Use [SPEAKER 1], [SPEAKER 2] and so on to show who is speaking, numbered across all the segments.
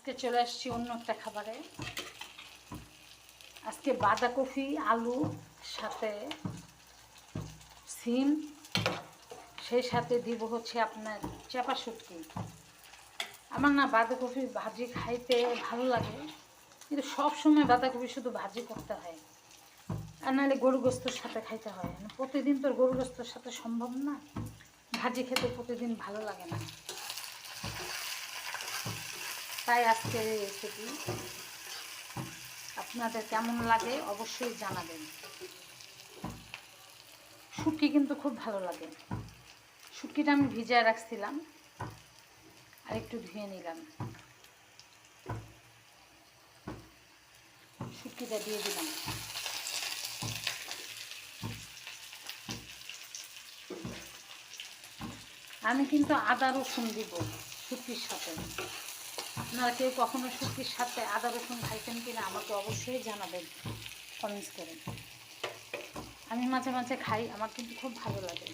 [SPEAKER 1] আজকে চলে আসছি অন্য একটা খাবারে। আজকে বাঁধাকপি আলু সাথে সিম, সেই সাথে দিব হচ্ছে আপনার চাপা শুটকি। আমার না বাঁধাকপি ভাজি খাইতে ভালো লাগে, কিন্তু সব সময় বাঁধাকপি শুধু ভাজি করতে হয়, আর নাহলে গরু গোস্তর সাথে খাইতে হয়। প্রতিদিন তো গরু গোস্তর সাথে সম্ভব না, ভাজি খেতে প্রতিদিন ভালো লাগে না। তাই আজকের এই রেসিপি আপনাদের কেমন লাগে অবশ্যই জানাবেন। শুটকি কিন্তু খুব ভালো লাগে। শুটকিটা আমি ভিজায় রাখছিলাম, আর একটু ধুয়ে নিলাম। শুটকিটা দিয়ে দিলাম। আমি কিন্তু আদা রসুন দিব শুটকির সাথে। আপনারা কেউ কখনো শুটকির সাথে আদা রসুন খাইছেন কিনা আমাকে অবশ্যই জানাবেন কমেন্টস করে। আমি মাঝে মাঝে খাই, আমার কিন্তু খুব ভালো লাগে।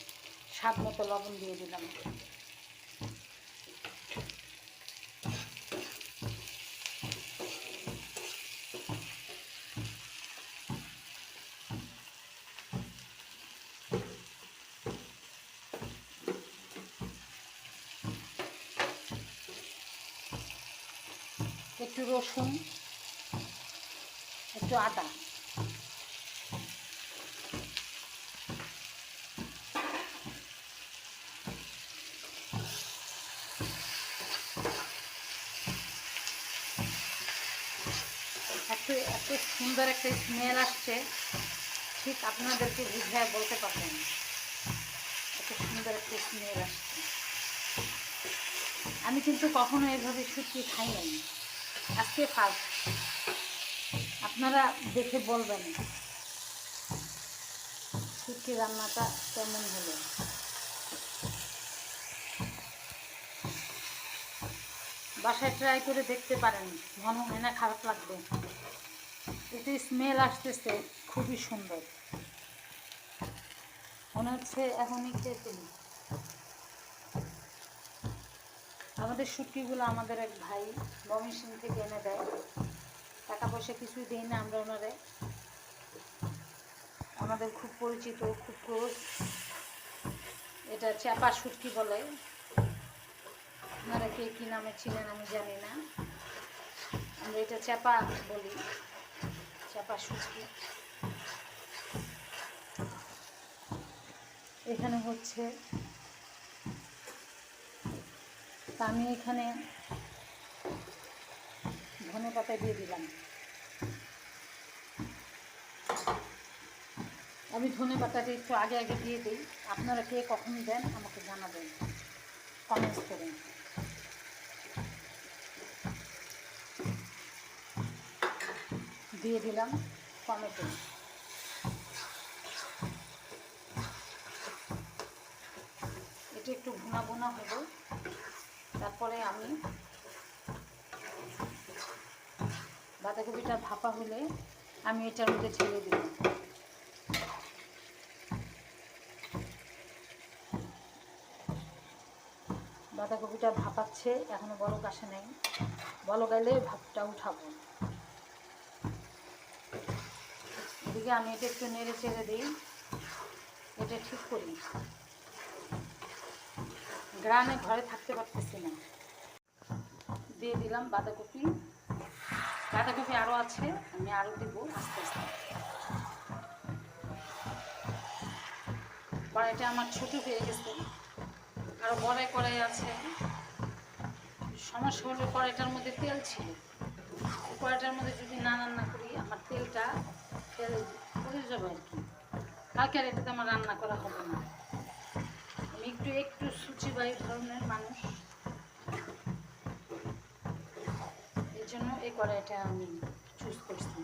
[SPEAKER 1] স্বাদ মতো লবণ দিয়ে দিলাম। একটু রসুন, একটু আদা, এত সুন্দর একটা স্মেল আসছে, ঠিক আপনাদেরকে বুঝিয়ে বলতে পারবেন। এত সুন্দর একটা স্মেল আসছে। আমি কিন্তু কখনো এভাবে শুটকি খাই নাই, আজকে ফার্স্ট। আপনারা দেখে বলবেন শুটকি রান্নাটা কেমন হলো। বাসায় ট্রাই করে দেখতে পারেন, মনে হয় না খারাপ লাগবে। এতে স্মেল আসতেছে খুবই সুন্দর, মনে হচ্ছে এখনই খেয়ে ফেলি। আমাদের শুটকিগুলো আমাদের এক ভাই ময়মনসিং থেকে এনে দেয়। টাকা পয়সা কিছুই দিই না আমরা ওনারে, আমাদের খুব পরিচিত, খুব ক্লোজ। এটা চাপা শুটকি বলে, আপনারা কে কী নামে ছিলেন আমি জানি না, আমরা এটা চাপা বলি, চাপা শুটকি। এখানে হচ্ছে আমি এখানে ধনেপাতা দিয়ে দিলাম। আমি ধনেপাতাটা একটু আগে আগে দিয়ে দিই। আপনারা কে কখন দেন আমাকে জানাবেন কমেন্টস করে। দিয়ে দিলাম টমেটো। এটা একটু ভুনা ভুনা হলো, তারপরে আমি বাঁধাকপিটা ভাপা হলে আমি এটার মধ্যে ঢেলে দিলাম। বাঁধাকপিটা ভাপাচ্ছে, এখনো বলক আসে নাই, বলক এলে ভাতটা উঠাবো। এদিকে আমি এটা একটু নেড়ে চেড়ে দিই, এটা ঠিক করি। গ্রামে ঘরে থাকতে পারতেছি না। দিয়ে দিলাম বাঁধাকপি। বাঁধাকপি আরও আছে, আমি আরও দিব আস্তে আস্তে। কড়াইটা আমার ছোটো হয়ে গেছে, আরও বড়াই কড়াই আছে। সমস্যা হলো কড়াইটার মধ্যে তেল ছিল, কড়াইটার মধ্যে যদি না রান্না করি আমার তেলটা পড়ে যাবে আর কি। কালকে আর এটাতে আমার রান্না করা হবে না। আমি একটু সূচিবাহী ধরনের মানুষ, এই জন্য এই কড়াইটা আমি চুজ করছি।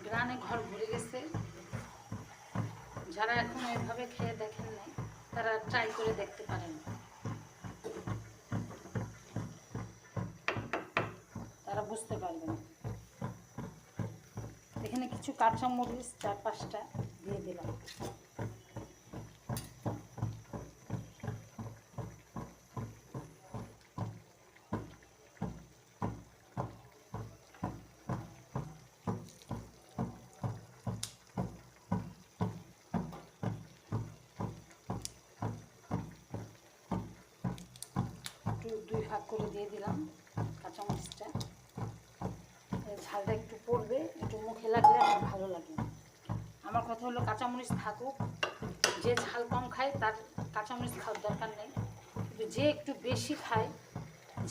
[SPEAKER 1] গ্রামে ঘর ভরে গেছে, যারা এখন এইভাবে খেয়ে দেখেন নাই তারা ট্রাই করে দেখতে পারেন, তারা বুঝতে পারবেন। এখানে কিছু কাঁচামরিচ 4-5টা দিয়ে দিলাম। করে দিয়ে দিলাম কাঁচামরিচটা। ঝালটা একটু পড়বে, একটু মুখে লাগলে আমার ভালো লাগে। আমার কথা হলো কাঁচামরিচ থাকুক, যে ঝাল কম খায় তার কাঁচামরিচ খাওয়ার দরকার নেই, কিন্তু যে একটু বেশি খায়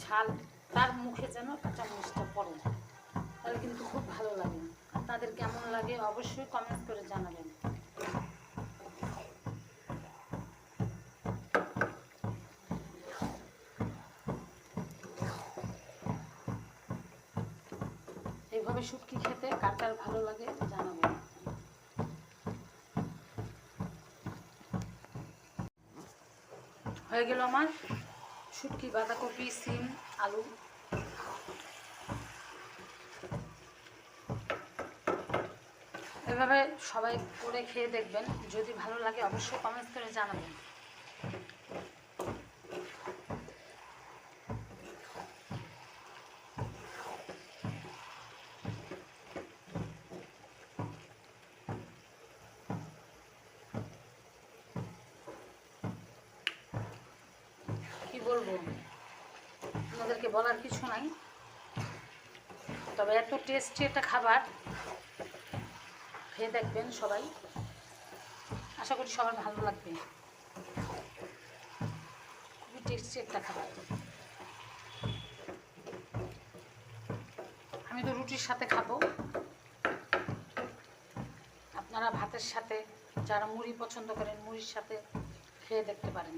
[SPEAKER 1] ঝাল তার মুখে যেন কাঁচামরিচটা পড়ে, তাহলে কিন্তু খুব ভালো লাগে। আপনাদের কেমন লাগে অবশ্যই কমেন্ট করে জানাবেন। এইভাবে শুটকি খেতে কার কার ভালো লাগে জানাবেন। হয়ে গেল আমার শুটকি, বাঁধাকপি, সিম, আলু। এভাবে সবাই করে খেয়ে দেখবেন, যদি ভালো লাগে অবশ্যই কমেন্ট করে জানাবেন। কি বলবো, আপনাদেরকে বলার কিছু নাই, তবে এত টেস্টি একটা খাবার, খেয়ে দেখবেন সবাই, আশা করি সবার ভালো লাগবে। খুবই টেস্টি একটা খাবার। আমি তো রুটির সাথে খাবো, আপনারা ভাতের সাথে, যারা মুড়ি পছন্দ করেন মুড়ির সাথে খেয়ে দেখতে পারেন।